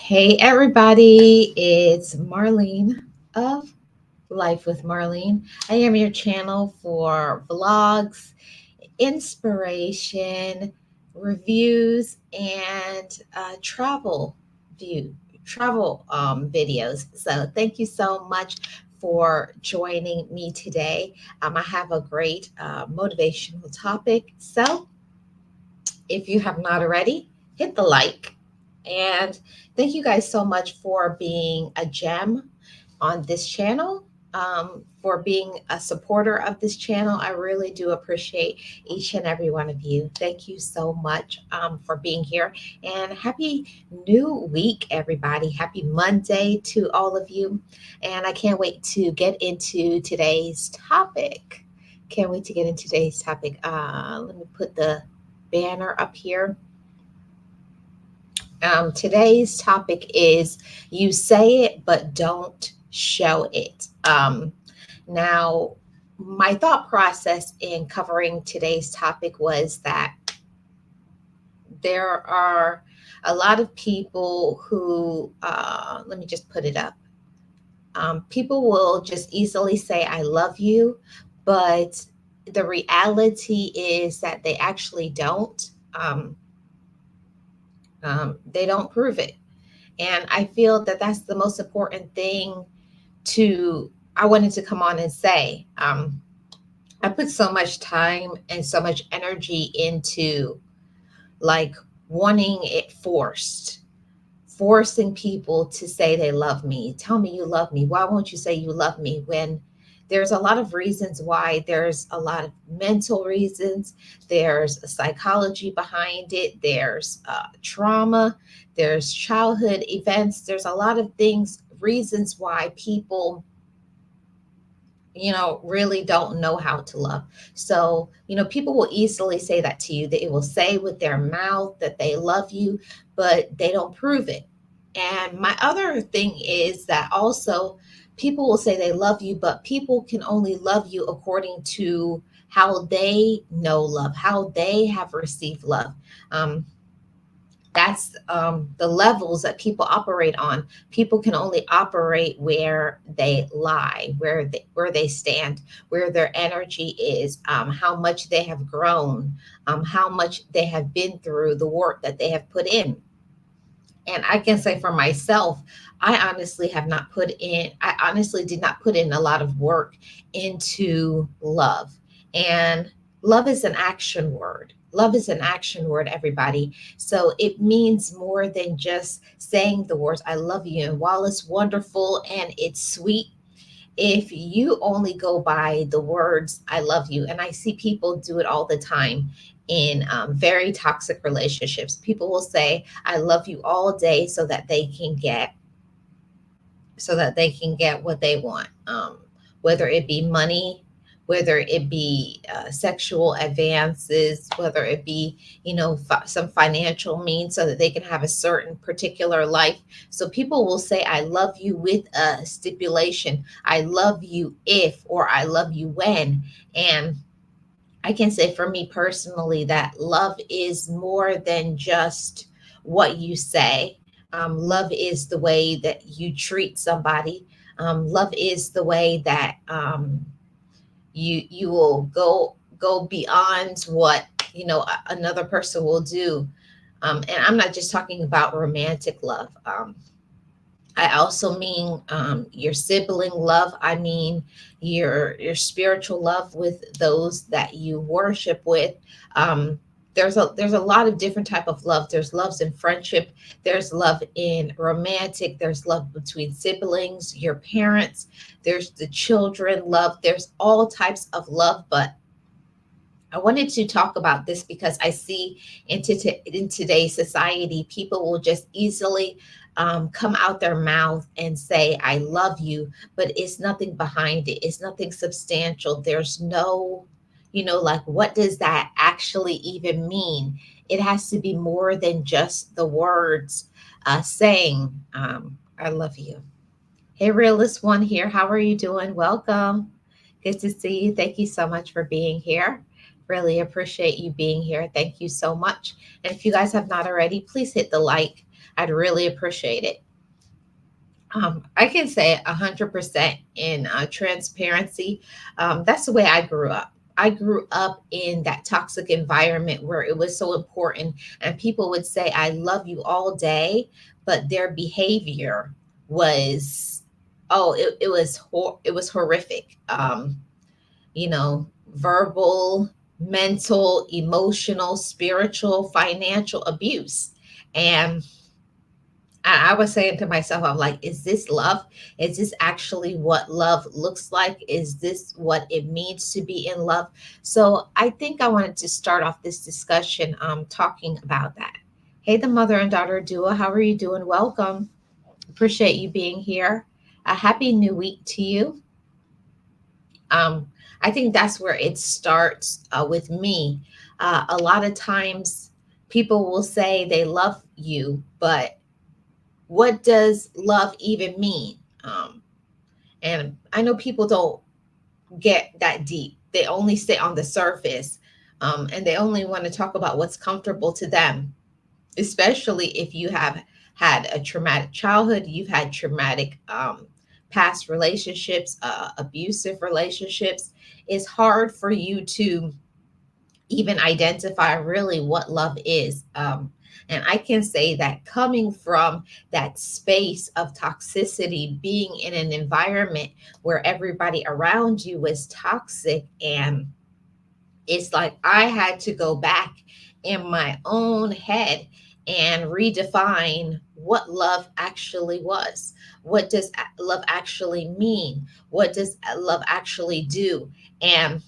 Hey everybody, it's Marlene of Life with Marlene. I am your channel for vlogs, inspiration, reviews, and view travel videos. So thank you so much for joining me today. I have a great motivational topic. So if you have not already, hit the like. And thank you guys so much for being a gem on this channel, for being a supporter of this channel. I really do appreciate each and every one of you. Thank you so much for being here. And happy new week, everybody. Happy Monday to all of you. And I can't wait to get into today's topic. Can't wait to get into today's topic. Let me put the banner up here. Today's topic is you say it, but don't show it. Now, my thought process in covering today's topic was that there are a lot of people who, let me just put it up. People will just easily say, I love you, but the reality is that they actually don't. They don't prove it. And I feel that that's the most important thing I wanted to come on and say. I put so much time and so much energy into like wanting it forcing people to say they love me. Tell me you love me. Why won't you say you love me when there's a lot of reasons why? There's a lot of mental reasons. There's a psychology behind it. There's trauma. There's childhood events. There's a lot of things, reasons why people really don't know how to love. So people will easily say that to you. They will say with their mouth that they love you, but they don't prove it. And my other thing is that also people will say they love you, but people can only love you according to how they know love, how they have received love. That's the levels that people operate on. People can only operate where they lie, where they stand, where their energy is, how much they have grown, how much they have been through, the work that they have put in. And I can say for myself, I honestly did not put in a lot of work into love. And love is an action word. Love is an action word, everybody. So it means more than just saying the words, I love you. And while it's wonderful and it's sweet, if you only go by the words, I love you, and I see people do it all the time in very toxic relationships. People will say, I love you all day so that they can get what they want, whether it be money, whether it be sexual advances, whether it be some financial means, so that they can have a certain particular life. So people will say I love you with a stipulation. I love you if, or I love you when. And I can say for me personally that love is more than just what you say. Love is the way that you treat somebody. Love is the way that you will go beyond what another person will do. And I'm not just talking about romantic love. I also mean your sibling love. I mean your spiritual love with those that you worship with. Um, there's a lot of different type of love. There's loves in friendship. There's love in romantic. There's love between siblings, your parents. There's the children love. There's all types of love, but I wanted to talk about this because I see in today's society, people will just easily come out their mouth and say, I love you, but it's nothing behind it. It's nothing substantial. There's no, like, what does that actually even mean? It has to be more than just the words saying, I love you. Hey, Realist One here. How are you doing? Welcome. Good to see you. Thank you so much for being here. Really appreciate you being here. Thank you so much. And if you guys have not already, please hit the like. I'd really appreciate it. I can say 100% in transparency. That's the way I grew up. I grew up in that toxic environment where it was so important, and people would say, I love you all day, but their behavior was, oh, it was horrific. You know, verbal, mental, emotional, spiritual, financial abuse. And I was saying to myself, I'm like, is this love? Is this actually what love looks like? Is this what it means to be in love? So I think I wanted to start off this discussion talking about that. Hey, the mother and daughter duo, how are you doing? Welcome. Appreciate you being here. A happy new week to you. Um, I think that's where it starts with me. A lot of times people will say they love you, but what does love even mean? And I know people don't get that deep. They only stay on the surface, and they only want to talk about what's comfortable to them, especially if you have had a traumatic childhood, you've had traumatic past relationships, abusive relationships. It's hard for you to even identify really what love is. And I can say that coming from that space of toxicity, being in an environment where everybody around you was toxic, and it's like I had to go back in my own head and redefine what love actually was. What does love actually mean? What does love actually do? And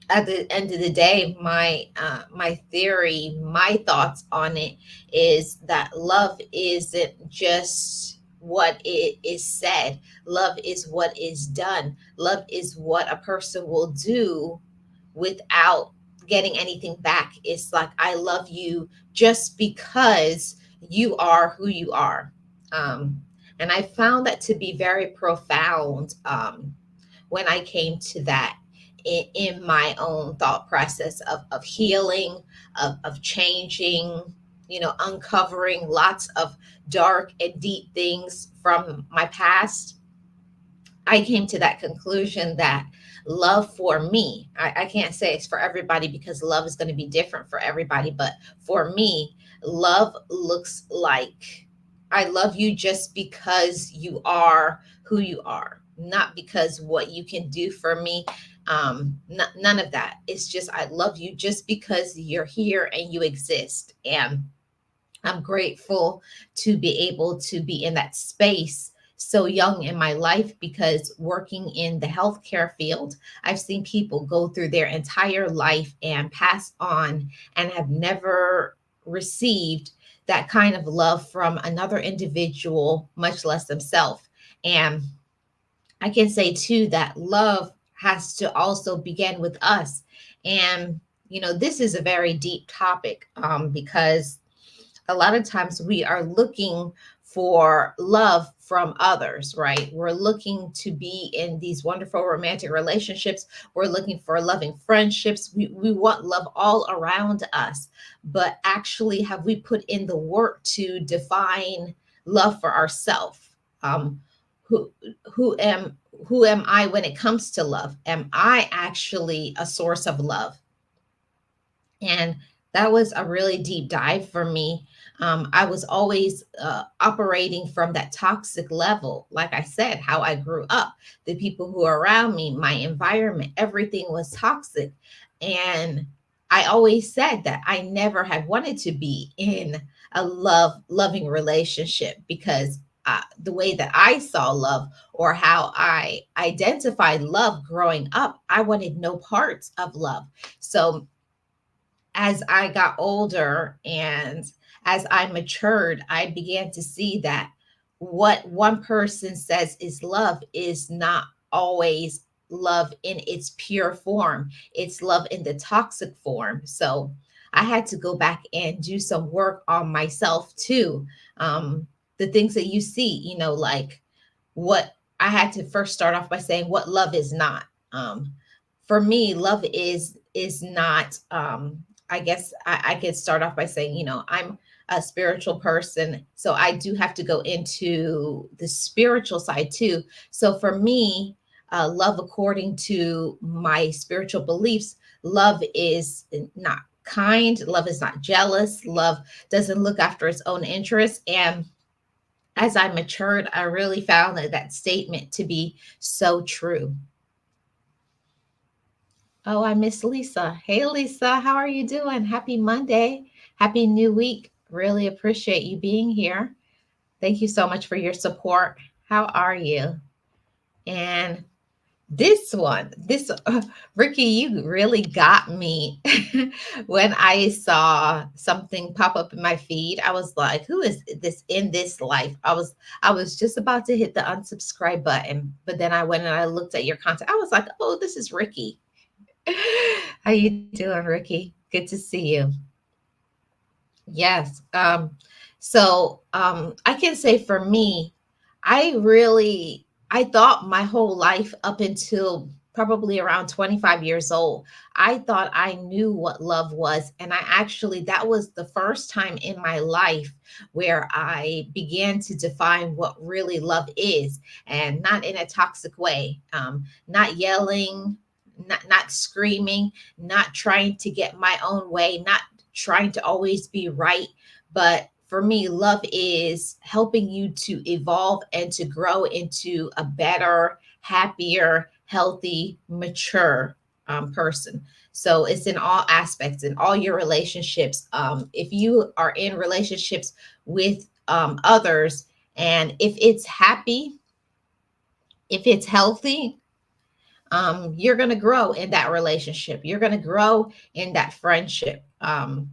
at the end of the day, my theory, my thoughts on it is that love isn't just what it is said. Love is what is done. Love is what a person will do without getting anything back. It's like I love you just because you are who you are. Um, and I found that to be very profound when I came to that in my own thought process of healing, of changing, you know, uncovering lots of dark and deep things from my past. I came to that conclusion that love for me, I can't say it's for everybody because love is going to be different for everybody, but for me, love looks like I love you just because you are who you are, not because what you can do for me. None of that. It's just I love you just because you're here and you exist. And I'm grateful to be able to be in that space so young in my life, because working in the healthcare field, I've seen people go through their entire life and pass on and have never received that kind of love from another individual, much less themselves. And I can say too that love has to also begin with us. And, you know, this is a very deep topic because a lot of times we are looking for love from others, right? We're looking to be in these wonderful romantic relationships. We're looking for loving friendships. We want love all around us. But actually, have we put in the work to define love for ourselves? Um, who who am who am I when it comes to love? Am I actually a source of love? And that was a really deep dive for me. I was always operating from that toxic level. Like I said, how I grew up, the people who are around me, my environment, everything was toxic. And I always said that I never had wanted to be in a loving relationship because the way that I saw love or how I identified love growing up, I wanted no parts of love. So as I got older and as I matured, I began to see that what one person says is love is not always love in its pure form. It's love in the toxic form. So I had to go back and do some work on myself too. The things that you see, you know, like what I had to first start off by saying what love is not. For me, love is not. I guess I could start off by saying, you know, a spiritual person. So I do have to go into the spiritual side too. So for me, love according to my spiritual beliefs, love is not kind, love is not jealous, love doesn't look after its own interests. And as I matured, I really found that statement to be so true. Oh, I miss Lisa. Hey, Lisa, how are you doing? Happy Monday. Happy new week. Really appreciate you being here. Thank you so much for your support. How are you? And this one, this Ricky, you really got me when I saw something pop up in my feed. I was like, who is this in this life? I was just about to hit the unsubscribe button, but then I went and I looked at your content. I was like, oh, this is Ricky. How you doing, Ricky? Good to see you. Yes. I can say for me, I thought my whole life up until probably around 25 years old, I thought I knew what love was. And that was the first time in my life where I began to define what really love is, and not in a toxic way, not yelling, not screaming, not trying to get my own way, not trying to always be right. But for me, love is helping you to evolve and to grow into a better, happier, healthy, mature person. So it's in all aspects, in all your relationships. If you are in relationships with others, and if it's happy, if it's healthy, you're going to grow in that relationship. You're going to grow in that friendship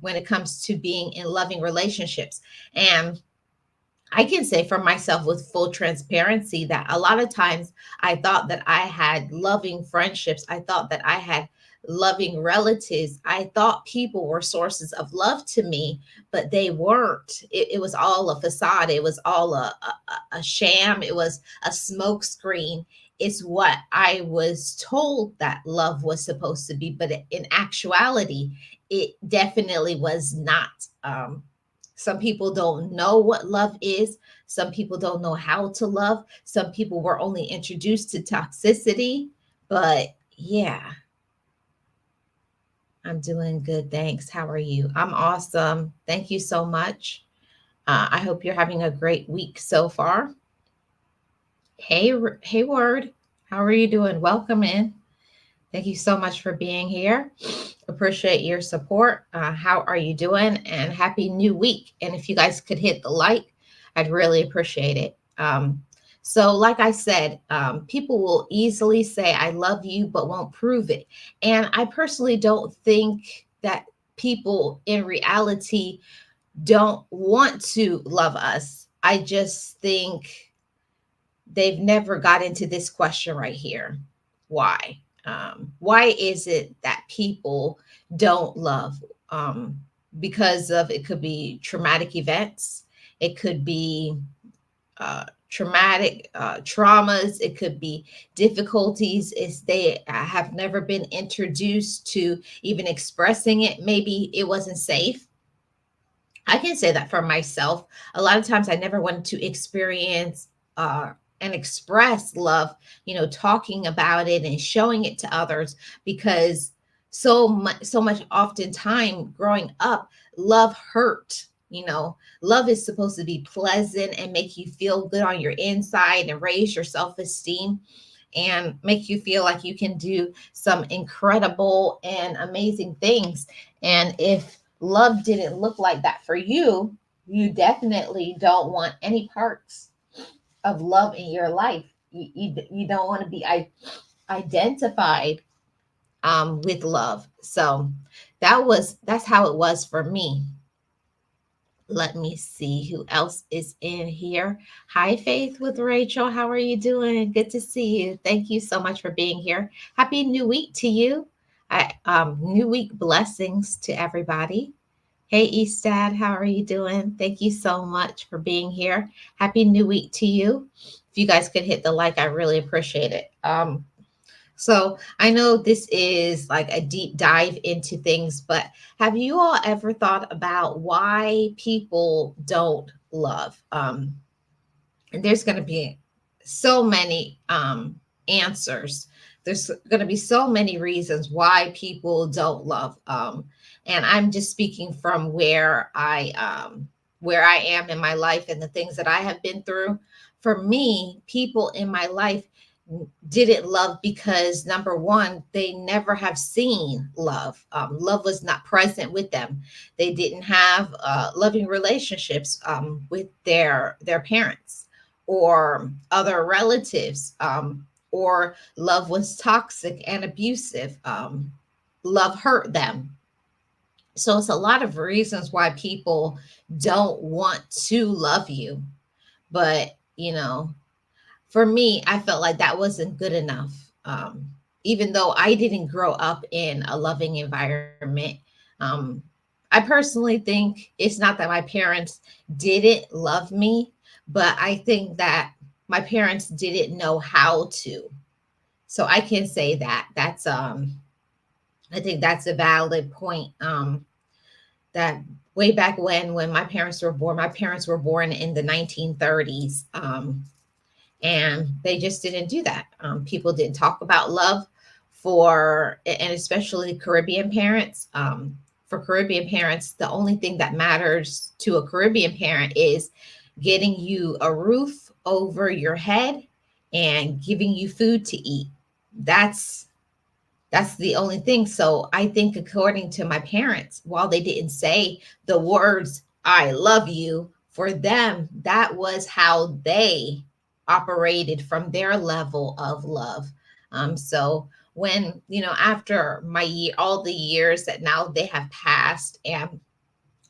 when it comes to being in loving relationships. And I can say for myself with full transparency that a lot of times I thought that I had loving friendships. I thought that I had loving relatives. I thought people were sources of love to me, but they weren't. It was all a facade. It was all a sham. It was a smoke screen. It's what I was told that love was supposed to be, but in actuality, it definitely was not. Some people don't know what love is. Some people don't know how to love. Some people were only introduced to toxicity. But yeah, I'm doing good. Thanks. How are you? I'm awesome. Thank you so much. I hope you're having a great week so far. Hey, Word. How are you doing? Welcome in. Thank you so much for being here. Appreciate your support. How are you doing? And happy new week. And if you guys could hit the like, I'd really appreciate it. So, like I said, people will easily say, I love you, but won't prove it. And I personally don't think that people in reality don't want to love us. I just think they've never got into this question right here. Why? Why is it that people don't love? Because of, it could be traumatic events, it could be traumatic traumas, it could be difficulties. Is they have never been introduced to even expressing it. Maybe it wasn't safe. I can say that for myself. A lot of times I never wanted to experience and express love, talking about it and showing it to others, because so much oftentimes growing up, love hurt. Love is supposed to be pleasant and make you feel good on your inside and raise your self-esteem and make you feel like you can do some incredible and amazing things. And if love didn't look like that for you, you definitely don't want any parts of love in your life. You don't want to be identified with love. So that's how it was for me. Let me see who else is in here. Hi, Faith with Rachel. How are you doing? Good to see you. Thank you so much for being here. Happy new week to you. New week blessings to everybody. Hey, Eastad, how are you doing? Thank you so much for being here. Happy new week to you. If you guys could hit the like, I really appreciate it. So I know this is like a deep dive into things, but have you all ever thought about why people don't love? And there's going to be so many answers. There's going to be so many reasons why people don't love. And I'm just speaking from where I am in my life and the things that I have been through. For me, people in my life didn't love because number one, they never have seen love. Love was not present with them. They didn't have loving relationships with their parents or other relatives, or love was toxic and abusive. Love hurt them. So it's a lot of reasons why people don't want to love you. But, for me, I felt like that wasn't good enough. Even though I didn't grow up in a loving environment, um, I personally think it's not that my parents didn't love me, but I think that my parents didn't know how to. So I can say that I think that's a valid point. That way back when my parents were born in the 1930s. And they just didn't do that. People didn't talk about love and especially Caribbean parents. For Caribbean parents, the only thing that matters to a Caribbean parent is getting you a roof over your head and giving you food to eat. That's that's the only thing. So I think, according to my parents, while they didn't say the words, I love you, for them, that was how they operated from their level of love. So when, after all the years that now they have passed, and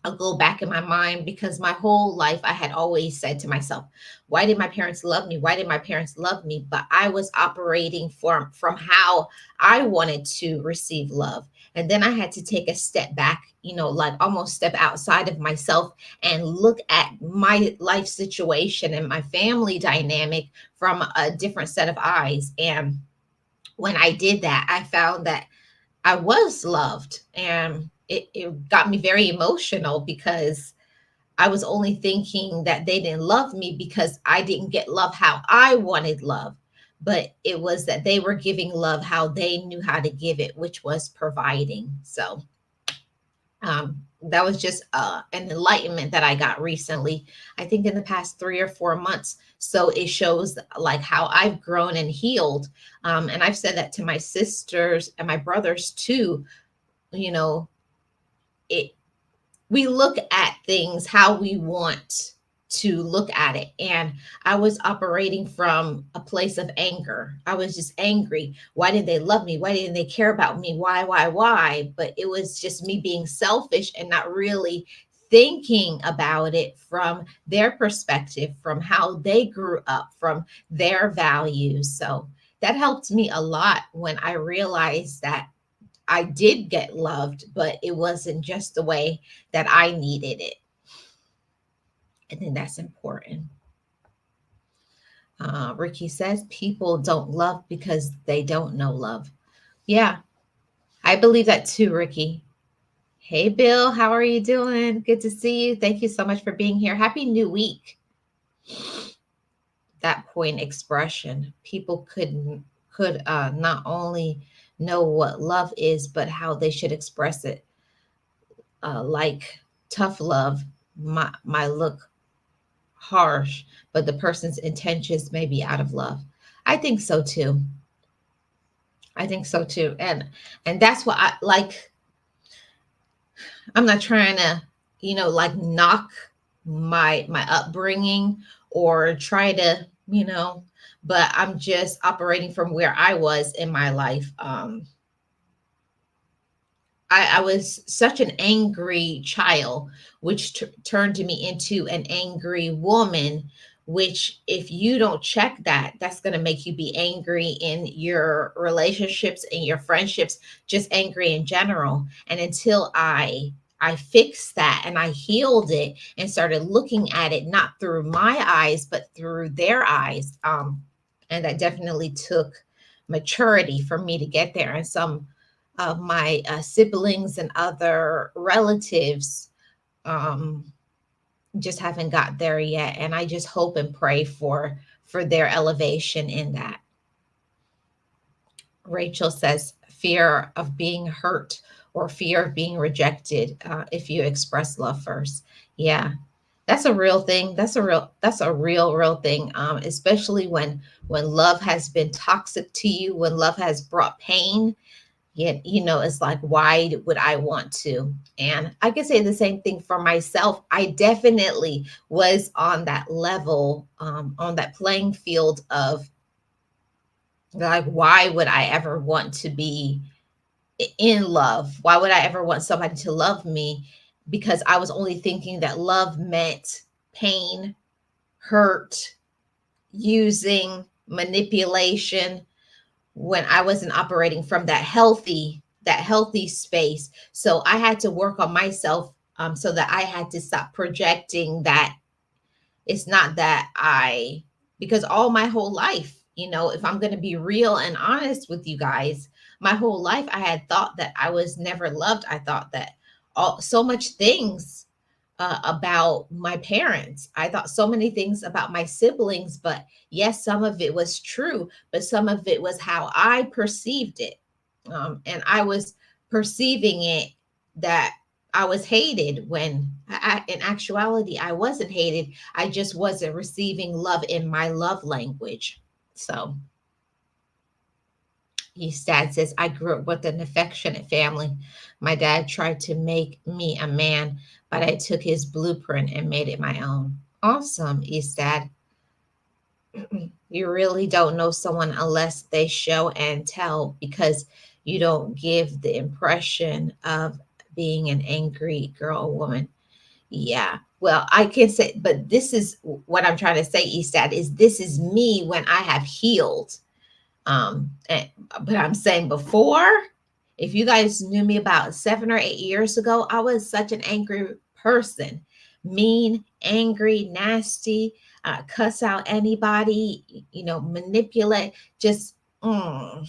I'll go back in my mind, because my whole life I had always said to myself, why did my parents love me? Why did my parents love me? But I was operating from how I wanted to receive love. And then I had to take a step back, like almost step outside of myself and look at my life situation and my family dynamic from a different set of eyes. And when I did that, I found that I was loved. And it got me very emotional, because I was only thinking that they didn't love me because I didn't get love how I wanted love. But it was that they were giving love how they knew how to give it, which was providing. So that was just an enlightenment that I got recently, I think in the past 3 or 4 months. So it shows like how I've grown and healed. And I've said that to my sisters and my brothers too. You know, it we look at things how we want to look at it. And I was operating from a place of anger. I was just angry. Why didn't they love me? Why didn't they care about me? Why? But it was just me being selfish and not really thinking about it from their perspective, from how they grew up, from their values. So that helped me a lot when I realized that I did get loved, but it wasn't just the way that I needed it. I think that's important. Ricky says people don't love because they don't know love. Yeah, I believe that too, Ricky. Hey, Bill, how are you doing? Good to see you. Thank you so much for being here. Happy New Week. That point expression, people could not only know what love is, but how they should express it. Like tough love might look harsh, but the person's intentions may be out of love. I think so too. I think so too. And that's what I like. I'm not trying to, like knock my upbringing or try to, but I'm just operating from where I was in my life. I was such an angry child, which turned me into an angry woman. Which, if you don't check that, that's going to make you be angry in your relationships and your friendships, just angry in general. And until I fixed that and I healed it and started looking at it not through my eyes, but through their eyes. And that definitely took maturity for me to get there. And some of my siblings and other relatives um, just haven't got there yet. And I just hope and pray for their elevation in that. Rachel says fear of being hurt or fear of being rejected if you express love first. Yeah, that's a real thing. That's a real thing. Especially when love has been toxic to you, when love has brought pain. Yet, it's like, why would I want to? And I can say the same thing for myself. I definitely was on that level, on that playing field of like, why would I ever want to be in love? Why would I ever want somebody to love me? Because I was only thinking that love meant pain, hurt, using, manipulation, when I wasn't operating from that healthy space. So I had to work on myself, so that I had to stop projecting that it's not that because all my whole life, if I'm going to be real and honest with you guys, my whole life I had thought that I was never loved. I thought that so much things about my parents. I thought so many things about my siblings, but yes, some of it was true, but some of it was how I perceived it. And I was perceiving it that I was hated when in actuality, I wasn't hated. I just wasn't receiving love in my love language. So, his dad says, I grew up with an affectionate family. My dad tried to make me a man, but I took his blueprint and made it my own. Awesome, his dad. You really don't know someone unless they show and tell, because you don't give the impression of being an angry girl or woman. Yeah. Well, I can say, but this is what I'm trying to say, Eastad, is this is me when I have healed. But I'm saying before, if you guys knew me about 7 or 8 years ago, I was such an angry person, mean, angry, nasty, cuss out anybody, manipulate, just not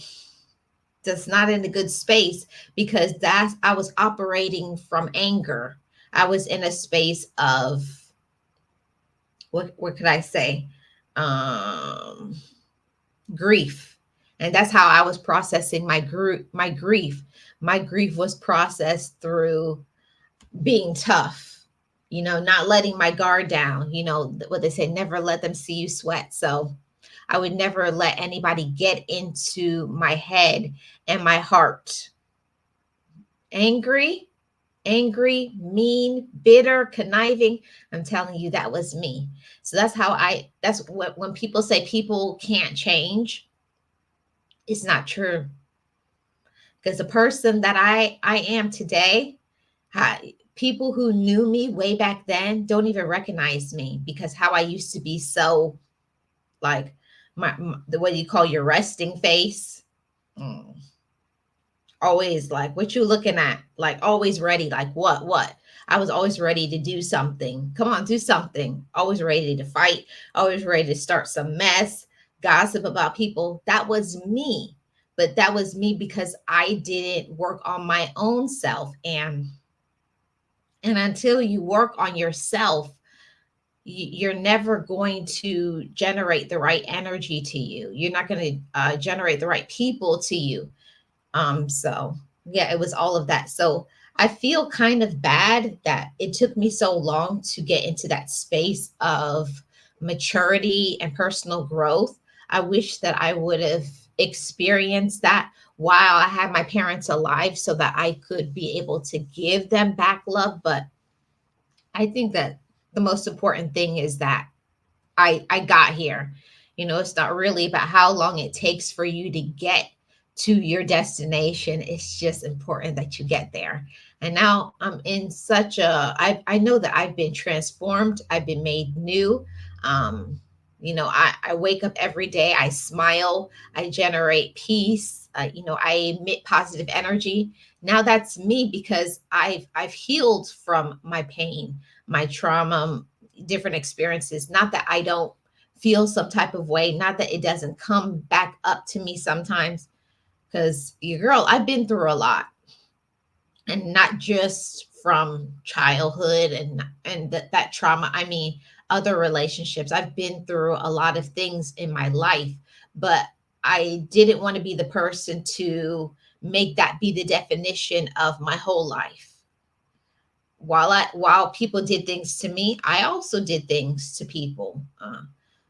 in a good space, because I was operating from anger. I was in a space of what could I say? Um, Grief. And that's how I was processing my grief. My grief was processed through being tough, not letting my guard down. What they say, never let them see you sweat. So I would never let anybody get into my head and my heart. Angry, angry, mean, bitter, conniving. I'm telling you, that was me. So that's what, when people say people can't change, it's not true. Because the person that I am today, people who knew me way back then don't even recognize me, because how I used to be so like the way you call your resting face. Mm. Always like, what you looking at? Like, always ready. Like, what? I was always ready to do something. Come on, do something. Always ready to fight. Always ready to start some mess, gossip about people. That was me. But that was me because I didn't work on my own self. And until you work on yourself, you're never going to generate the right energy to you. You're not going to generate the right people to you. So yeah, it was all of that. So I feel kind of bad that it took me so long to get into that space of maturity and personal growth. I wish that I would have experienced that while I had my parents alive, so that I could be able to give them back love. But I think that the most important thing is that I got here. It's not really about how long it takes for you to get to your destination. It's just important that you get there. And now I'm in I know that I've been transformed. I've been made new. Um, I wake up every day. I smile. I generate peace. I emit positive energy. Now that's me, because I've healed from my pain, my trauma, different experiences. Not that I don't feel some type of way. Not that it doesn't come back up to me sometimes, because your girl, I've been through a lot, and not just from childhood and that trauma. I mean, other relationships. I've been through a lot of things in my life, but I didn't want to be the person to make that be the definition of my whole life. While people did things to me, I also did things to people.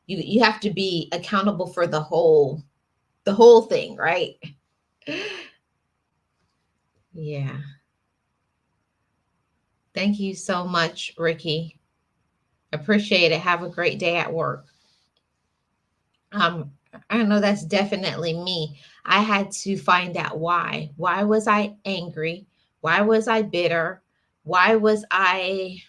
You have to be accountable for the whole thing, right? Yeah. Thank you so much, Ricky. Appreciate it. Have a great day at work. Um, I know that's definitely me. I had to find out why. Why was I angry? Why was I bitter? Why was I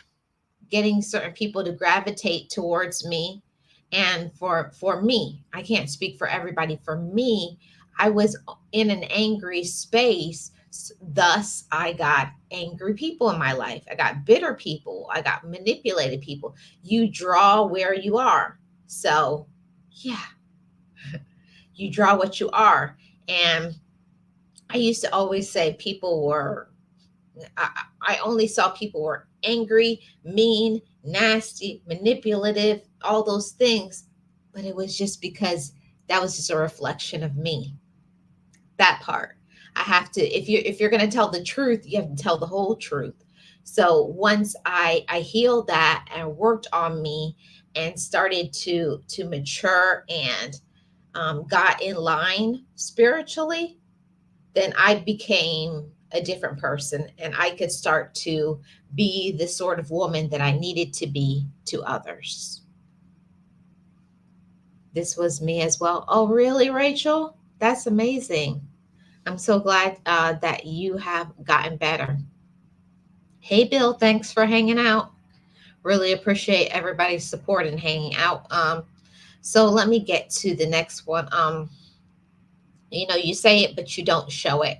getting certain people to gravitate towards me? And for me, I can't speak for everybody. For me, I was in an angry space. Thus, I got angry people in my life. I got bitter people. I got manipulated people. You draw where you are. So, yeah, you draw what you are. And I used to always say people were, I only saw people were angry, mean, nasty, manipulative, all those things. But it was just because that was just a reflection of me. That part. I have to, if you're gonna tell the truth, you have to tell the whole truth. So once I healed that and worked on me and started to mature and got in line spiritually, then I became a different person, and I could start to be the sort of woman that I needed to be to others. This was me as well. Oh, really, Rachel? That's amazing. I'm so glad that you have gotten better. Hey, Bill, thanks for hanging out. Really appreciate everybody's support and hanging out. So let me get to the next one. You say it, but you don't show it.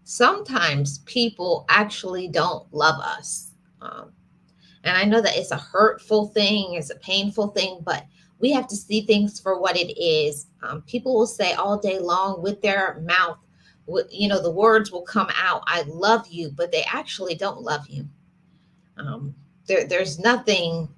Sometimes people actually don't love us. And I know that it's a hurtful thing, it's a painful thing, but we have to see things for what it is. People will say all day long with their mouth, the words will come out, I love you, but they actually don't love you. Um, there's nothing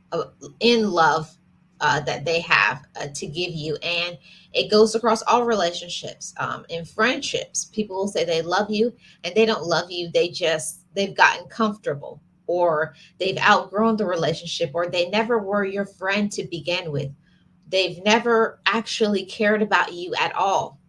in love that they have to give you, and it goes across all relationships. In friendships, people will say they love you, and they don't love you. They've gotten comfortable, or they've outgrown the relationship, or they never were your friend to begin with. They've never actually cared about you at all,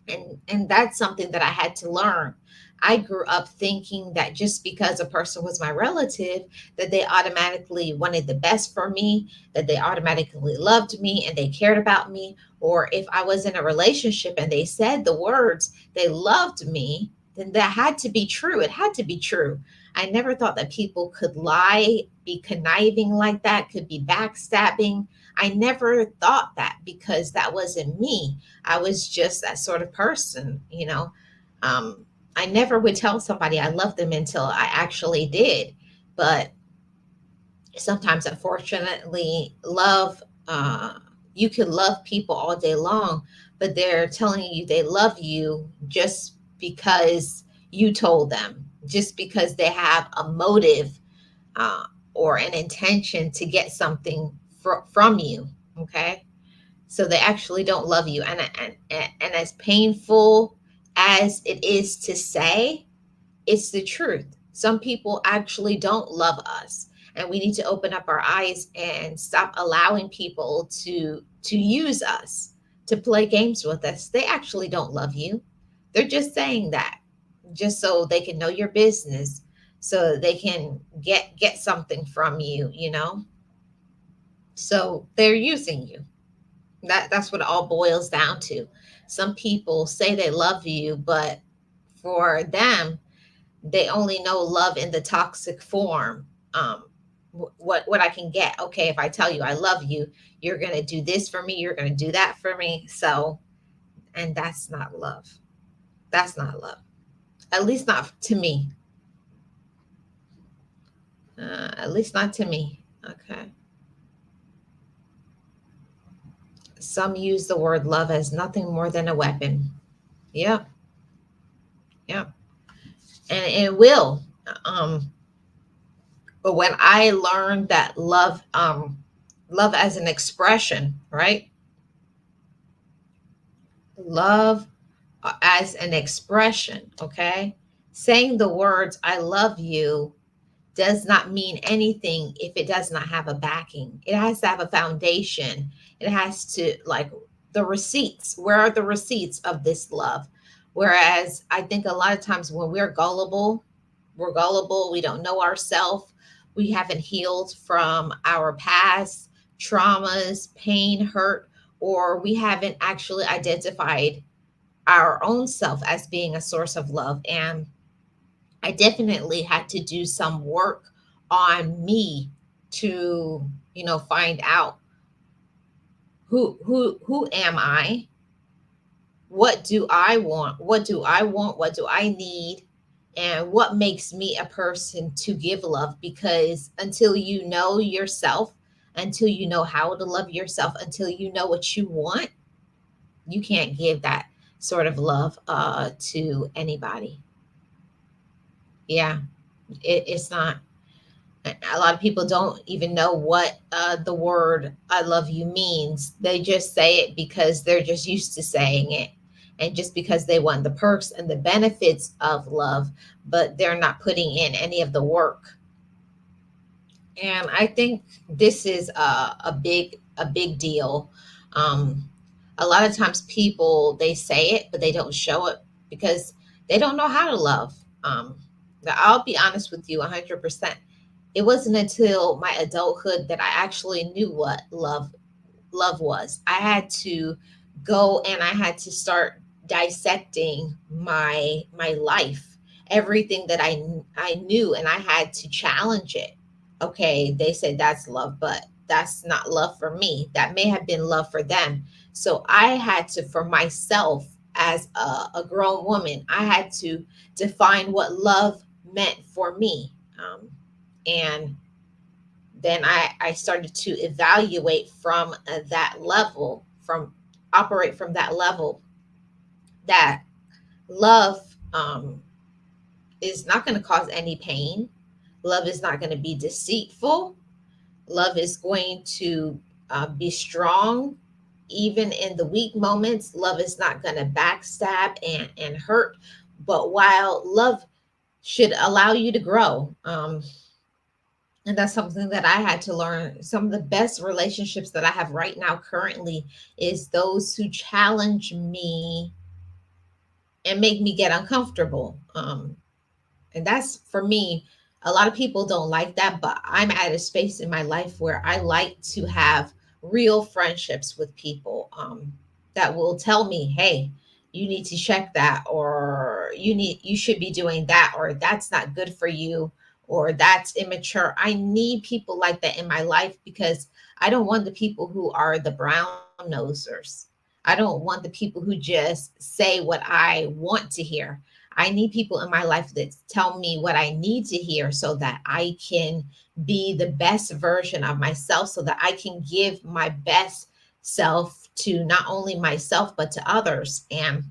and that's something that I had to learn. I grew up thinking that just because a person was my relative, that they automatically wanted the best for me, that they automatically loved me and they cared about me. Or if I was in a relationship and they said the words, they loved me, then that had to be true. It had to be true. I never thought that people could lie, be conniving like that, could be backstabbing. I never thought that, because that wasn't me. I was just that sort of person. Um, I never would tell somebody I loved them until I actually did. But sometimes, unfortunately, you can love people all day long, but they're telling you they love you just because you told them, just because they have a motive uh, or an intention to get something from you. Okay. So they actually don't love you, and as painful as it is to say, it's the truth. Some people actually don't love us, and we need to open up our eyes and stop allowing people to use us, to play games with us. They actually don't love you. They're just saying that just so they can know your business, so they can get something from you. So they're using you. That's what it all boils down to. Some people say they love you, but for them, they only know love in the toxic form. What I can get. Okay, if I tell you I love you, you're gonna do this for me. You're gonna do that for me. So, and that's not love. That's not love. At least not to me. At least not to me. Okay. Some use the word love as nothing more than a weapon. Yep, yep, and it will. Um, but when I learned that love as an expression, right? Love as an expression, okay? Saying the words "I love you" does not mean anything if it does not have a backing. It has to have a foundation. It has to, like, the receipts. Where are the receipts of this love? Whereas I think a lot of times when we're gullible, we don't know ourselves, we haven't healed from our past traumas, pain, hurt, or we haven't actually identified our own self as being a source of love. And I definitely had to do some work on me to, find out who am I? What do I want? What do I want? What do I need? And what makes me a person to give love? Because until you know yourself, until you know how to love yourself, until you know what you want, you can't give that sort of love to anybody. Yeah, it's not. A lot of people don't even know what the word "I love you" means. They just say it because they're just used to saying it, and just because they want the perks and the benefits of love, but they're not putting in any of the work. And I think this is a big deal. Um, a lot of times people, they say it, but they don't show it because they don't know how to love. Now, I'll be honest with you, 100%. It wasn't until my adulthood that I actually knew what love was. I had to go and I had to start dissecting my life, everything that I knew, and I had to challenge it. Okay, they said that's love, but that's not love for me. That may have been love for them. So I had to, for myself, as a grown woman, I had to define what love meant for me. And then I started to evaluate from that level, from operate from that level, that love is not going to cause any pain. Love is not going to be deceitful. Love is going to be strong even in the weak moments. Love is not going to backstab and hurt. But while love should allow you to grow, and that's something that I had to learn. Some of the best relationships that I have right now currently is those who challenge me and make me get uncomfortable. And that's, for me, a lot of people don't like that, but I'm at a space in my life where I like to have real friendships with people, that will tell me, hey, you need to check that, or you should be doing that, or that's not good for you, or that's immature. I need people like that in my life because I don't want the people who are the brown nosers. I don't want the people who just say what I want to hear. I need people in my life that tell me what I need to hear so that I can be the best version of myself, so that I can give my best self to not only myself, but to others. And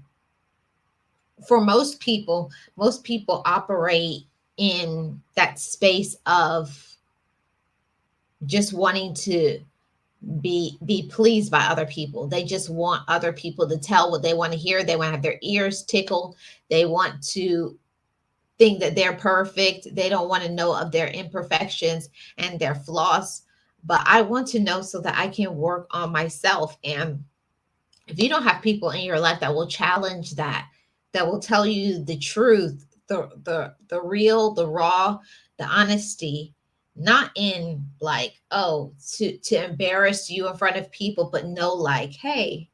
for most people operate in that space of just wanting to be pleased by other people. They just want other people to tell what they want to hear. They want to have their ears tickled. They want to think that they're perfect. They don't want to know of their imperfections and their flaws. But I want to know so that I can work on myself. And if you don't have people in your life that will challenge that, that will tell you the truth, the real, the raw, the honesty, not in like, oh, to embarrass you in front of people, but no, like, hey,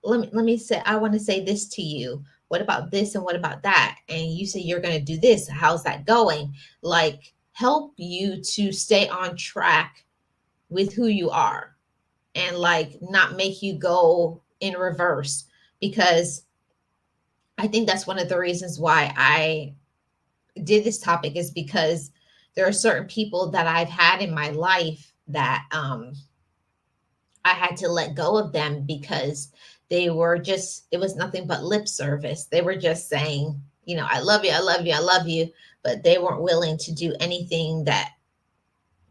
let me say, I want to say this to you. What about this and what about that? And you say you're going to do this. How's that going? Like, help you to stay on track with who you are, and like not make you go in reverse. Because I think that's one of the reasons why I did this topic, is because there are certain people that I've had in my life that I had to let go of them because they were just, it was nothing but lip service. They were just saying, I love you, I love you, I love you, but they weren't willing to do anything that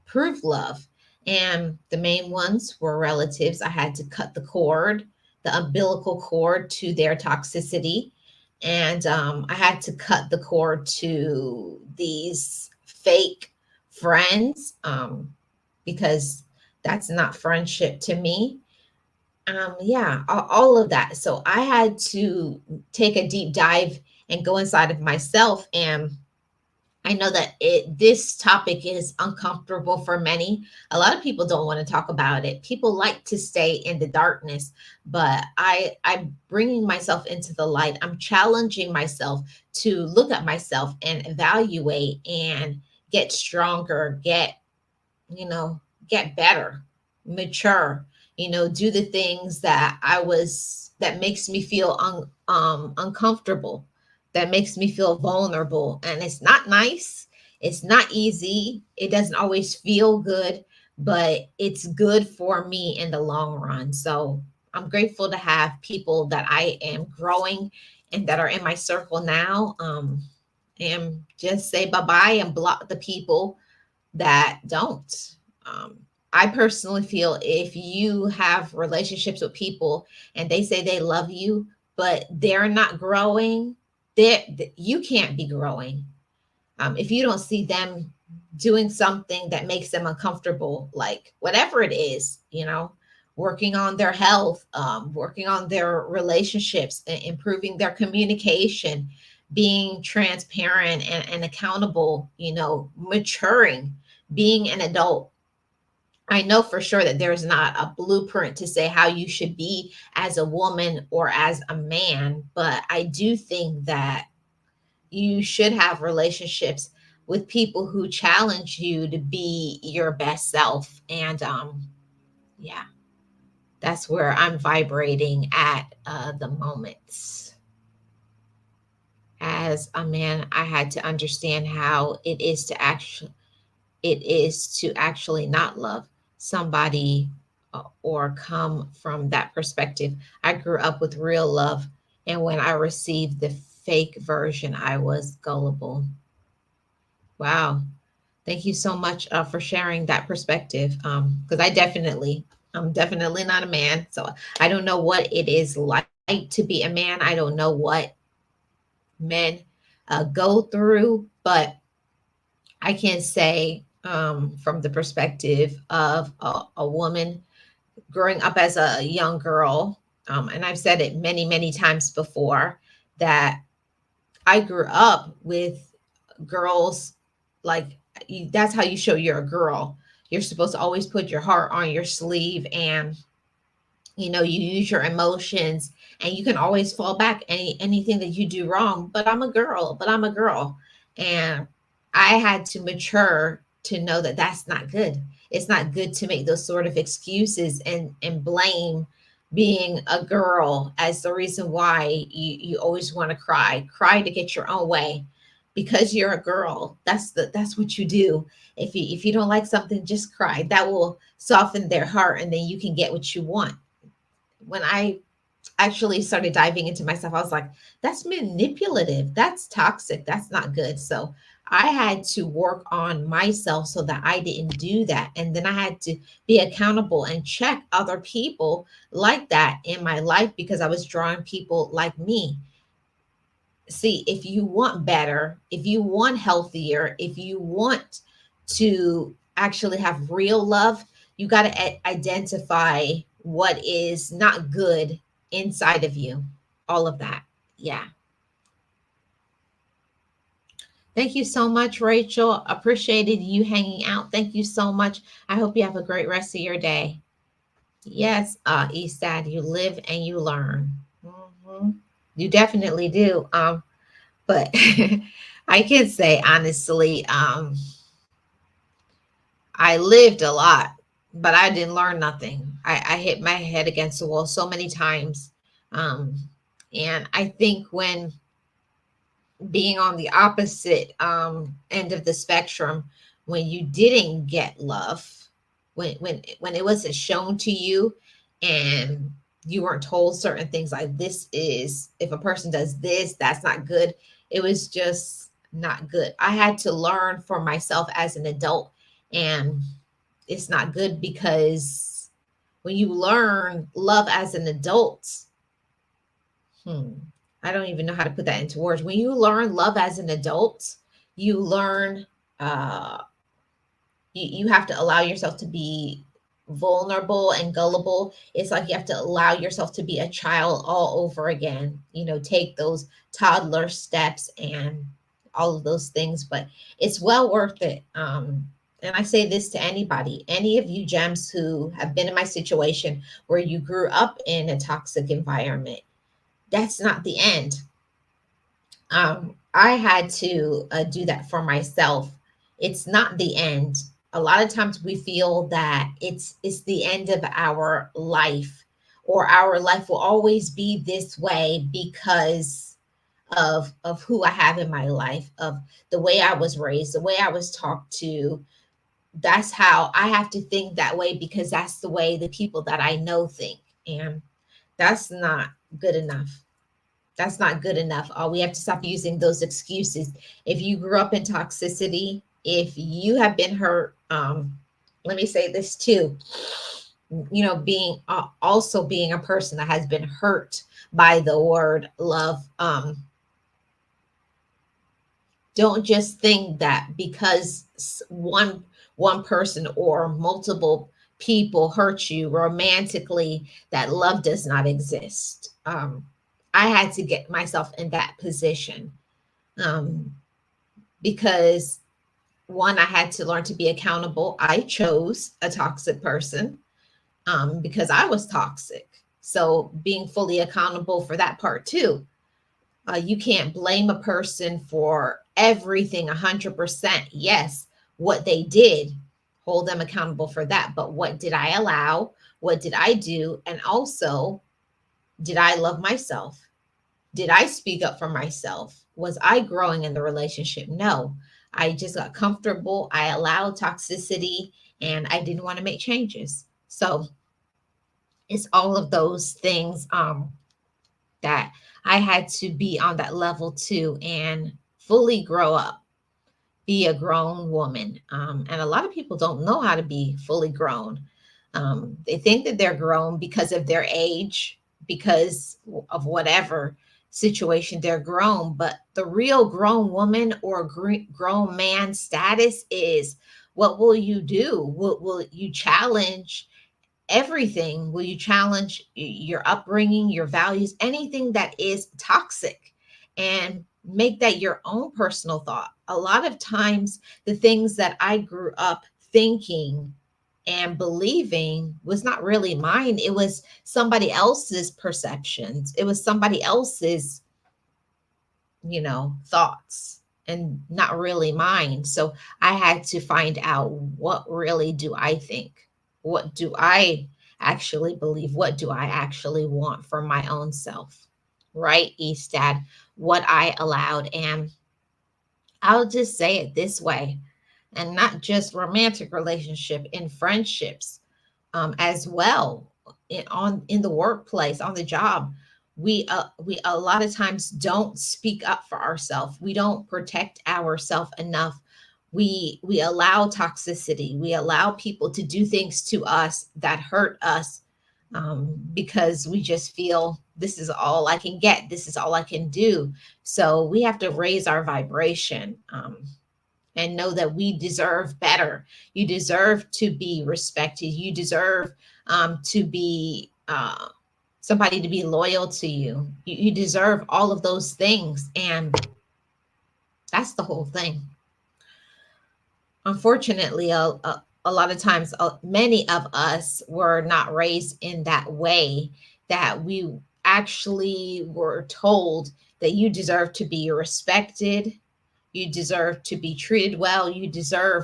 proved love. And the main ones were relatives. I had to cut the cord, the umbilical cord to their toxicity. And I had to cut the cord to these fake friends, because that's not friendship to me. Yeah, all of that. So I had to take a deep dive and go inside of myself. And I know that this topic is uncomfortable for many. A lot of people don't want to talk about it. People like to stay in the darkness, but I'm bringing myself into the light. I'm challenging myself to look at myself and evaluate and get stronger, you know, get better, mature, do the things that makes me feel uncomfortable, that makes me feel vulnerable. And it's not nice. It's not easy. It doesn't always feel good, but it's good for me in the long run. So I'm grateful to have people that I am growing and that are in my circle now. And just say bye bye and block the people that don't. Um, I personally feel if you have relationships with people and they say they love you, but they're not growing, you can't be growing. If you don't see them doing something that makes them uncomfortable, like whatever it is, working on their health, working on their relationships, improving their communication, being transparent and accountable, maturing, being an adult. I know for sure that there's not a blueprint to say how you should be as a woman or as a man, but I do think that you should have relationships with people who challenge you to be your best self. And yeah, that's where I'm vibrating at the moment. As a man, I had to understand how it is to actually not love somebody, or come from that perspective. I grew up with real love, and when I received the fake version, I was gullible. Wow. Thank you so much for sharing that perspective. Because I'm definitely not a man, so I don't know what it is like to be a man. I don't know what men go through, but I can say, from the perspective of a woman growing up as a young girl, and I've said it many, many times before, that I grew up with girls like that's how you show you're a girl. You're supposed to always put your heart on your sleeve, and you use your emotions, and you can always fall back anything that you do wrong. But I'm a girl, and I had to mature to know that that's not good. It's not good to make those sort of excuses and blame being a girl as the reason why you always want to cry to get your own way because you're a girl. That's what you do. If you don't like something, just cry. That will soften their heart, and then you can get what you want. When I actually started diving into myself, I was like, that's manipulative. That's toxic. That's not good. So I had to work on myself so that I didn't do that. And then I had to be accountable and check other people like that in my life because I was drawing people like me. See, if you want better, if you want healthier, if you want to actually have real love, you got to identify what is not good inside of you. All of that. Yeah. Thank you so much, Rachel. Appreciated you hanging out. Thank you so much. I hope you have a great rest of your day. Yes, Eastside, you live and you learn. Mhm. You definitely do. But I can say honestly, I lived a lot, but I didn't learn nothing. I hit my head against the wall so many times. Um, and I think when being on the opposite end of the spectrum, when you didn't get love, when it wasn't shown to you, and you weren't told certain things, like, this is, if a person does this, that's not good. It was just not good. I had to learn for myself as an adult, and it's not good, because when you learn love as an adult, hmm, I don't even know how to put that into words. When you learn love as an adult, you learn, uh, you have to allow yourself to be vulnerable and gullible. It's like you have to allow yourself to be a child all over again, take those toddler steps and all of those things, but it's well worth it. And I say this to anybody, any of you gems who have been in my situation where you grew up in a toxic environment, that's not the end. I had to do that for myself. It's not the end. A lot of times we feel that it's the end of our life, or our life will always be this way because of who I have in my life, of the way I was raised, the way I was talked to. That's how I have to think that way, because that's the way the people that I know think. And that's not good enough. That's not good enough. We have to stop using those excuses. If you grew up in toxicity, if you have been hurt, let me say this too. Being also being a person that has been hurt by the word love. Don't just think that because one person or multiple people hurt you romantically, that love does not exist. I had to get myself in that position, um, because one, I had to learn to be accountable. I chose a toxic person, because I was toxic. So being fully accountable for that part too. You can't blame a person for everything 100%. Yes, what they did, hold them accountable for that. But what did I allow? What did I do? And also, did I love myself? Did I speak up for myself? Was I growing in the relationship? No. I just got comfortable. I allowed toxicity, and I didn't want to make changes. So it's all of those things that I had to be on that level too, and fully grow up, be a grown woman. And a lot of people don't know how to be fully grown. They think that they're grown because of their age, because of whatever situation they're grown. But the real grown woman or grown man status is, what will you do? Will you challenge everything? Will you challenge your upbringing, your values, anything that is toxic, and make that your own personal thought? A lot of times, the things that I grew up thinking and believing was not really mine. It was somebody else's perceptions. It was somebody else's, thoughts, and not really mine. So I had to find out, what really do I think? What do I actually believe? What do I actually want for my own self? Right, Eastad, what I allowed. And I'll just say it this way, and not just romantic relationship, in friendships, as well, in the workplace, on the job. We a lot of times don't speak up for ourselves. We don't protect ourselves enough. We allow toxicity. We allow people to do things to us that hurt us, because we just feel, this is all I can get. This is all I can do. So we have to raise our vibration. And know that we deserve better. You deserve to be respected. You deserve, to be, somebody to be loyal to you. You deserve all of those things. And that's the whole thing. Unfortunately, a lot of times, many of us were not raised in that way, that we actually were told that you deserve to be respected, you deserve to be treated well, you deserve,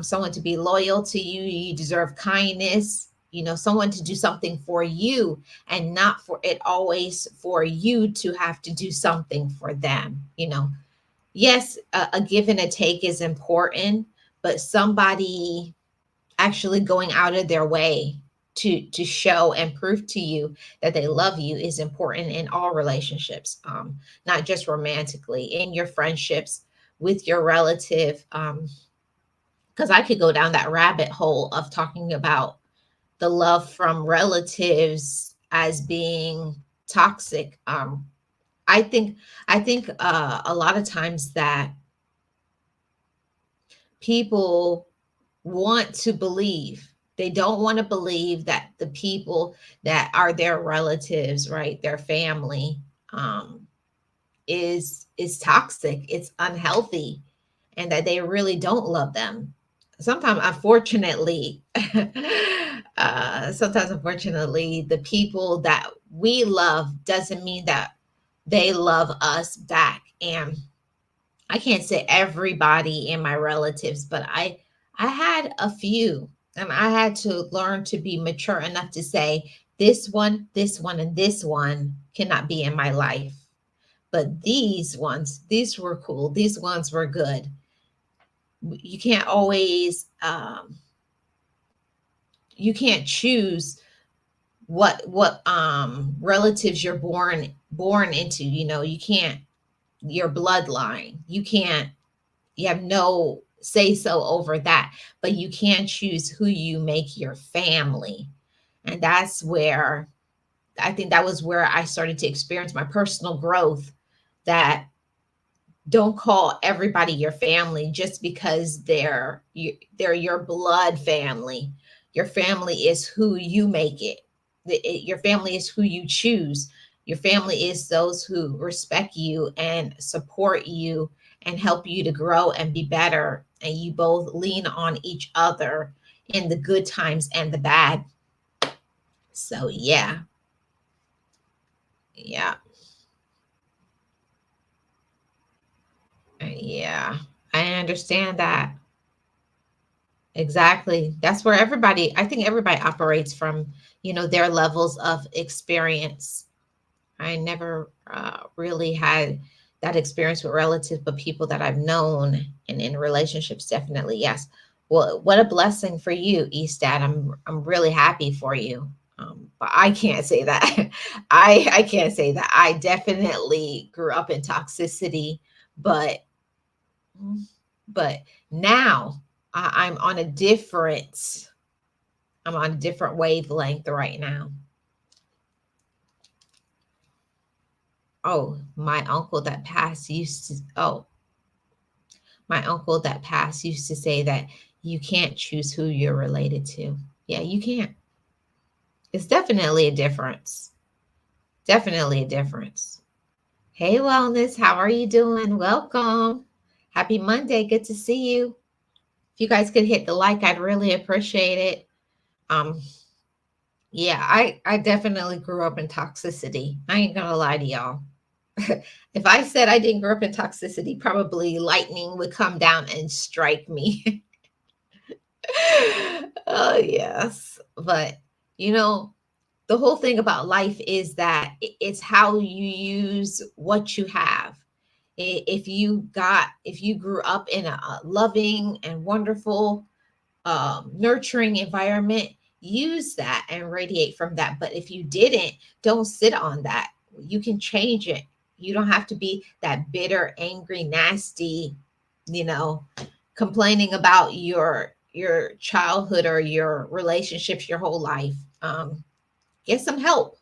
someone to be loyal to you, you deserve kindness, someone to do something for you, and not for it always for you to have to do something for them. Yes, a give and a take is important, but somebody actually going out of their way to show and prove to you that they love you is important in all relationships, not just romantically, in your friendships, with your relative. Because I could go down that rabbit hole of talking about the love from relatives as being toxic. I think a lot of times that people want to believe. They don't want to believe that the people that are their relatives, right, their family, um, is toxic. It's unhealthy, and that they really don't love them. Sometimes, unfortunately, the people that we love doesn't mean that they love us back. And I can't say everybody in my relatives, but I had a few, and I had to learn to be mature enough to say this one, and this one cannot be in my life. But these ones, these were cool. These ones were good. You can't always you can't choose what relatives you're born into. You know, you can't, your bloodline. You have no say so over that, but you can choose who you make your family. And that's where I think that was where I started to experience my personal growth, that don't call everybody your family just because they're your blood family. Your family is who you make it. Your family is who you choose. Your family is those who respect you and support you and help you to grow and be better, and you both lean on each other in the good times and the bad. So yeah. Yeah. Yeah, I understand that. Exactly. That's where everybody, I think everybody operates from, their levels of experience. I never really had that experience with relatives, but people that I've known and in relationships, definitely, yes. Well, what a blessing for you, Eastad. I'm really happy for you. But I can't say that. I can't say that. I definitely grew up in toxicity, but but now I'm on a different wavelength right now. Oh, my uncle that passed used to say that you can't choose who you're related to. Yeah, you can't. It's definitely a difference. Definitely a difference. Hey, Wellness, how are you doing? Welcome. Happy Monday. Good to see you. If you guys could hit the like, I'd really appreciate it. Um, yeah, I definitely grew up in toxicity. I ain't gonna lie to y'all. If I said I didn't grow up in toxicity, probably lightning would come down and strike me. Oh, yes. But, you know, the whole thing about life is that it's how you use what you have. If you grew up in a loving and wonderful, nurturing environment, use that and radiate from that. But if you didn't, don't sit on that. You can change it. You don't have to be that bitter, angry, nasty, you know, complaining about your childhood or your relationships your whole life. Get some help.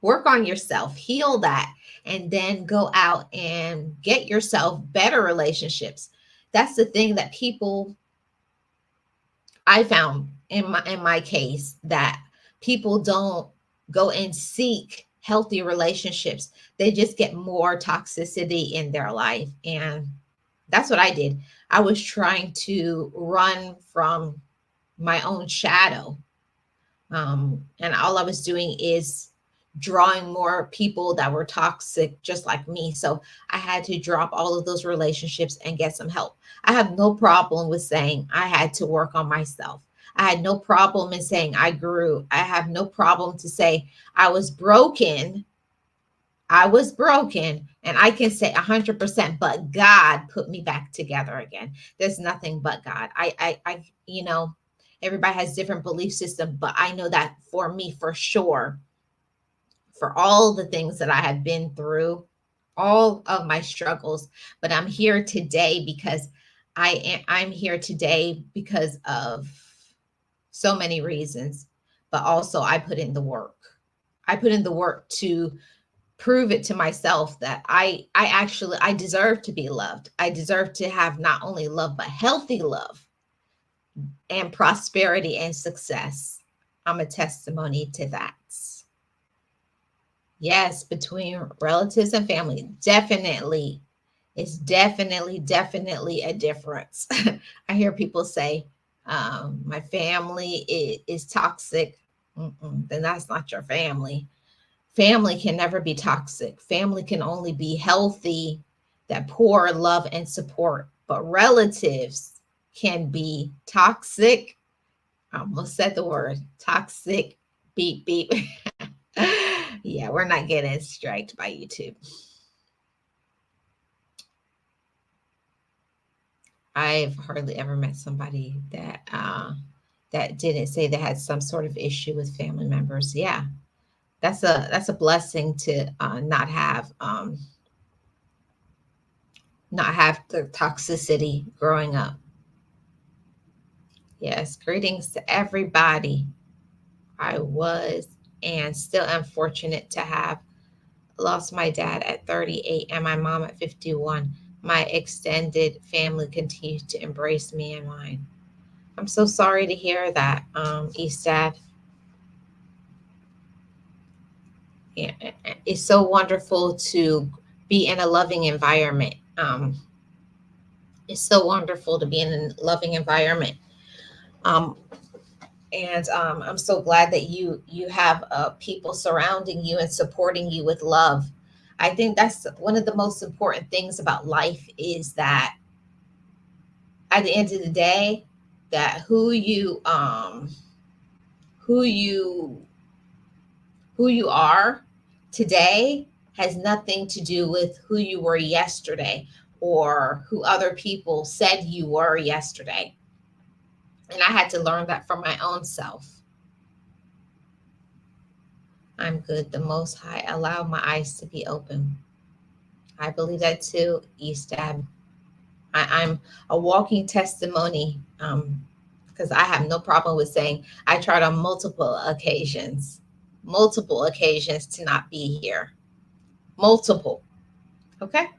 Work on yourself, heal that, and then go out and get yourself better relationships. That's the thing that people I found in my case, that people don't go and seek healthy relationships. They just get more toxicity in their life. And that's what I did. I was trying to run from my own shadow. And all I was doing is drawing more people that were toxic just like me. So I had to drop all of those relationships and get some help. I have no problem with saying I had to work on myself. I had no problem in saying I grew. I have no problem to say I was broken. I was broken, and I can say 100%, but God put me back together again. There's nothing but God. I, you know, Everybody has different belief system, but I know that for me, for sure, for all the things that I have been through, all of my struggles, but I'm here today because I'm here today because of so many reasons, but also I put in the work. I put in the work to prove it to myself that I deserve to be loved. I deserve to have not only love but healthy love and prosperity and success. I'm a testimony to that. Yes, between relatives and family, definitely. It's definitely a difference. I hear people say, my family is toxic. Then that's not your family. Family can never be toxic. Family can only be healthy, that pour love and support. But relatives can be toxic. I almost said the word toxic. Beep, beep. Yeah, we're not getting striked by YouTube. I've hardly ever met somebody that didn't say they had some sort of issue with family members. Yeah, that's a blessing to not have the toxicity growing up. Yes, greetings to everybody. I was and still am fortunate to have lost my dad at 38 and my mom at 51. My extended family continues to embrace me and mine. I'm so sorry to hear that, Eastad. Yeah, it's so wonderful to be in a loving environment. It's so wonderful to be in a loving environment. Um, and I'm so glad that you have people surrounding you and supporting you with love. I think that's one of the most important things about life is that at the end of the day, that who you who you are today has nothing to do with who you were yesterday or who other people said you were yesterday. And I had to learn that from my own self. I'm good. The Most High allowed my eyes to be open. I believe that too, Eastab. I'm a walking testimony because I have no problem with saying I tried on multiple occasions to not be here. Multiple. Okay.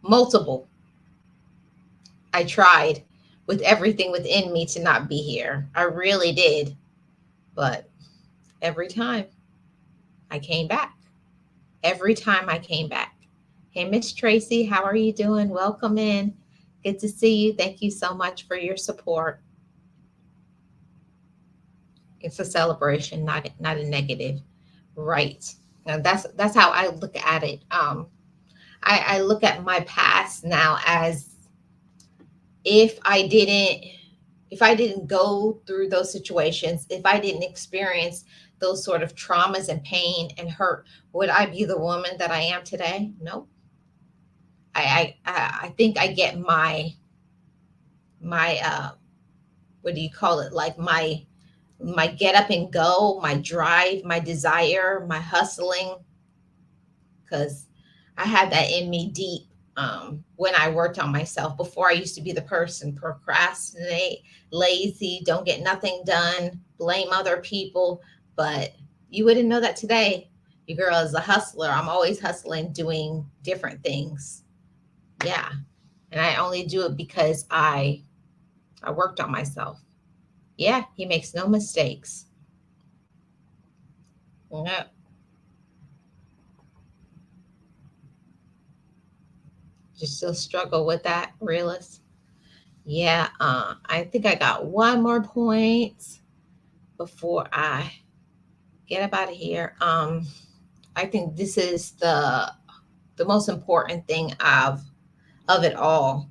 Multiple. I tried with everything within me to not be here. I really did. But every time I came back, every time I came back. Hey, Miss Tracy, how are you doing? Welcome in. Good to see you. Thank you so much for your support. It's a celebration, not a negative. Right. Now that's how I look at it. I look at my past now as if I didn't if I didn't go through those situations, if I didn't experience those sort of traumas and pain and hurt, would I be the woman that I am today? No. I think I get my what do you call it? Like my get up and go, my drive, my desire, my hustling, because I had that in me deep when I worked on myself. Before I used to be the person procrastinate, lazy, don't get nothing done, blame other people. But you wouldn't know that today. Your girl is a hustler. I'm always hustling, doing different things. Yeah. And I only do it because I worked on myself. Yeah, he makes no mistakes. Yeah. You still struggle with that, realist? Yeah, I think I got one more point before I get up out of here. I think this is the most important thing of it all.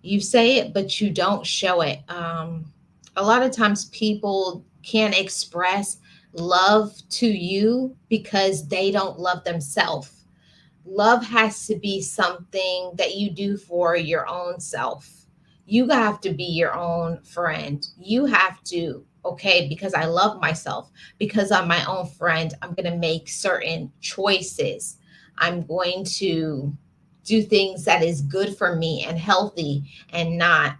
You say it, but you don't show it. A lot of times people can't express love to you because they don't love themselves. Love has to be something that you do for your own self. You have to be your own friend. You have to, okay, because I love myself, because I'm my own friend, I'm going to make certain choices. I'm going to do things that is good for me and healthy, and not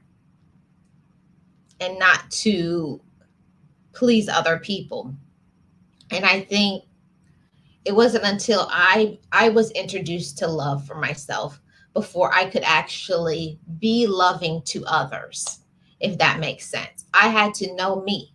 to please other people. And I think it wasn't until I was introduced to love for myself before I could actually be loving to others, if that makes sense. I had to know me.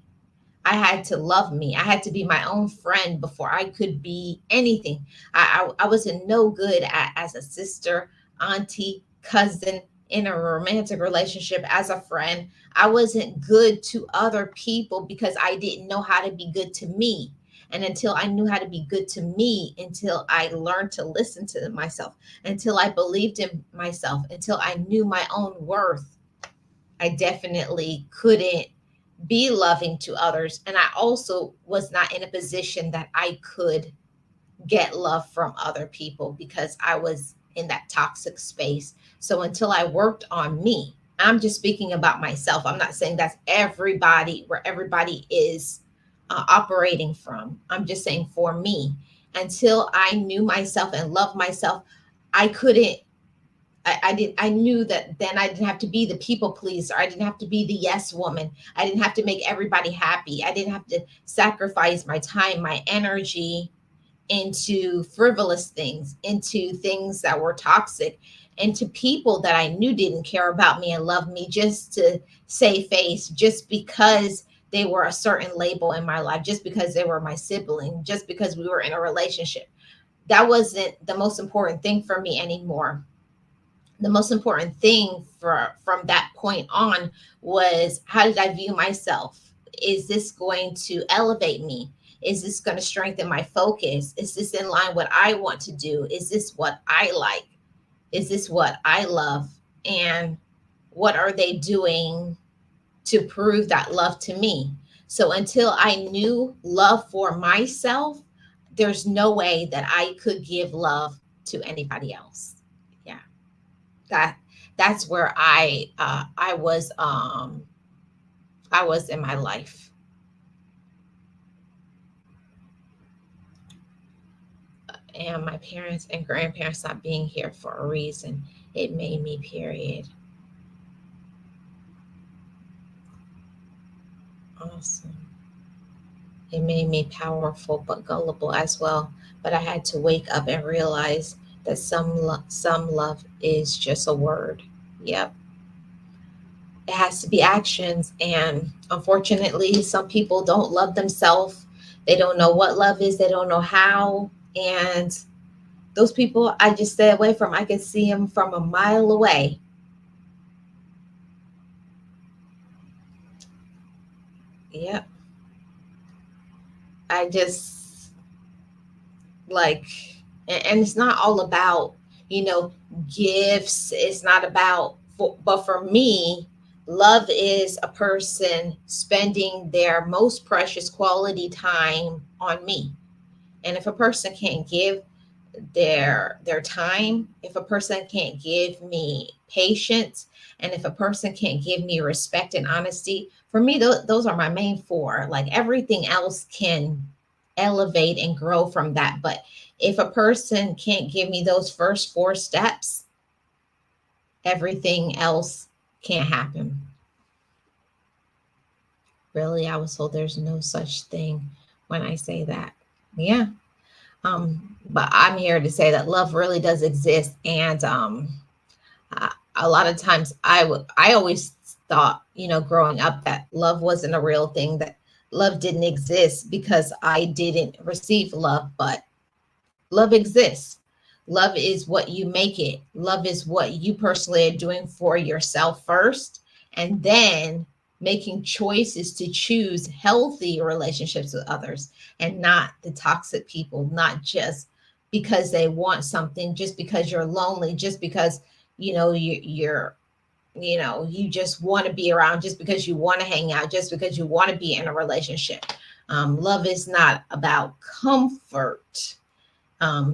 I had to love me. I had to be my own friend before I could be anything. I wasn't no good as a sister, auntie, cousin, in a romantic relationship, as a friend. I wasn't good to other people because I didn't know how to be good to me. And until I knew how to be good to me, until I learned to listen to myself, until I believed in myself, until I knew my own worth, I definitely couldn't be loving to others. And I also was not in a position that I could get love from other people because I was in that toxic space. So until I worked on me, I'm just speaking about myself. I'm not saying that's everybody, where everybody is operating from. I'm just saying for me, until I knew myself and loved myself, I couldn't I knew that then I didn't have to be the people pleaser. I didn't have to be the yes woman. I didn't have to make everybody happy. I didn't have to sacrifice my time, my energy into frivolous things, into things that were toxic, into people that I knew didn't care about me and love me just to save face, just because they were a certain label in my life, just because they were my sibling, just because we were in a relationship. That wasn't the most important thing for me anymore. The most important thing from that point on was, how did I view myself? Is this going to elevate me? Is this going to strengthen my focus? Is this in line what I want to do? Is this what I like? Is this what I love? And what are they doing to prove that love to me? So until I knew love for myself, there's no way that I could give love to anybody else. Yeah, that that's where I was in my life. And my parents and grandparents not being here for a reason. It made me, period. Awesome. It made me powerful but gullible as well. But I had to wake up and realize that some love is just a word. Yep. It has to be actions. And unfortunately, some people don't love themselves. They don't know what love is, they don't know how. And those people I just stay away from. I can see them from a mile away. Yep. I just like, and it's not all about, you know, gifts. It's not about, but for me, love is a person spending their most precious quality time on me. And if a person can't give their time, if a person can't give me patience, and if a person can't give me respect and honesty, for me those are my main four. Like everything else can elevate and grow from that, but if a person can't give me those first four steps, everything else can't happen. Really, I was told there's no such thing when I say that. Yeah. But I'm here to say that love really does exist. And a lot of times I always thought, you know, growing up, that love wasn't a real thing, that love didn't exist because I didn't receive love. But love exists. Love is what you make it. Love is what you personally are doing for yourself first, and then making choices to choose healthy relationships with others, and not the toxic people, not just because they want something, just because you're lonely, just because you're you just want to be around, just because you want to hang out, just because you want to be in a relationship. Love is not about comfort.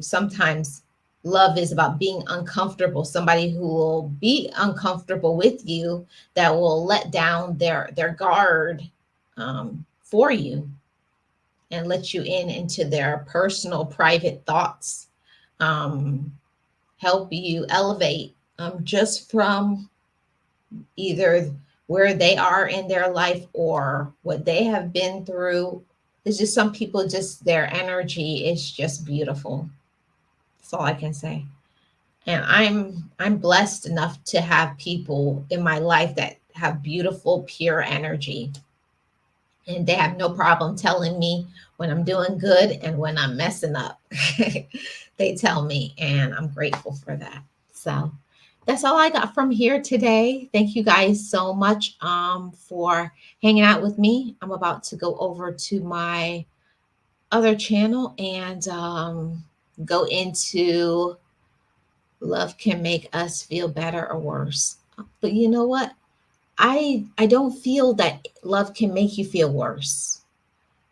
Sometimes Love is about being uncomfortable, somebody who will be uncomfortable with you, that will let down their guard for you and let you in into their personal private thoughts, um, help you elevate just from either where they are in their life or what they have been through. It's just some people, just their energy is just beautiful. That's all I can say. And I'm blessed enough to have people in my life that have beautiful, pure energy. And they have no problem telling me when I'm doing good and when I'm messing up. They tell me, and I'm grateful for that. So that's all I got from here today. Thank you guys so much for hanging out with me. I'm about to go over to my other channel and go into love can make us feel better or worse. But you know what? I don't feel that love can make you feel worse.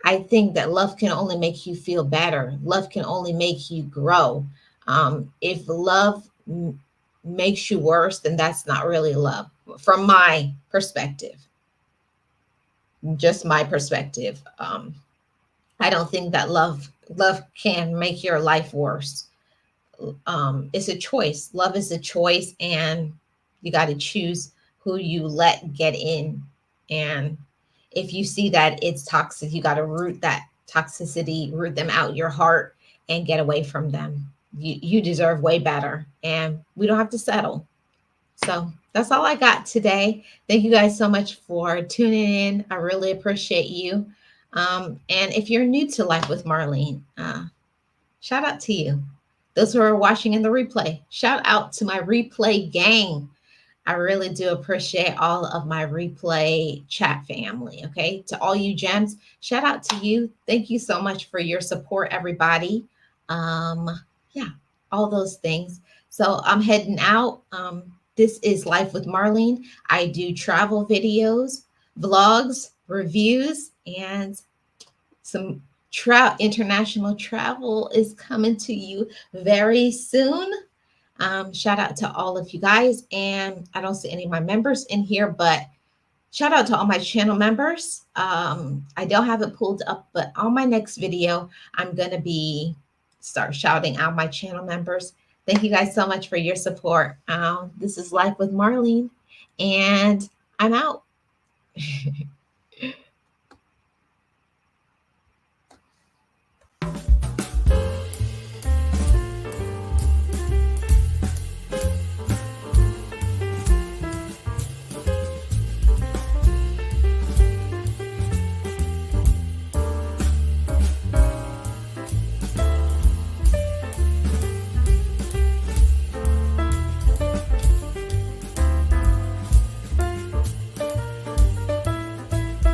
I think that love can only make you feel better. Love can only make you grow. If love makes you worse, then that's not really love, from my perspective. Just my perspective. I don't think that love can make your life worse. It's a choice. Love is a choice, and you got to choose who you let get in. And if you see that it's toxic, you got to root that toxicity, root them out your heart, and get away from them. You deserve way better, and we don't have to settle. So that's all I got today. Thank you guys so much for tuning in. I really appreciate you. And if you're new to Life with Marlene, shout out to you. Those who are watching in the replay, shout out to my replay gang. I really do appreciate all of my replay chat family. Okay. To all you gems, shout out to you. Thank you so much for your support, everybody. Um, yeah, all those things. So I'm heading out. This is Life with Marlene. I do travel videos, vlogs, reviews, and some international travel is coming to you very soon. Shout out to all of you guys. And I don't see any of my members in here, but shout out to all my channel members. I don't have it pulled up, but on my next video, I'm going to be start shouting out my channel members. Thank you guys so much for your support. This is Life with Marlene, and I'm out.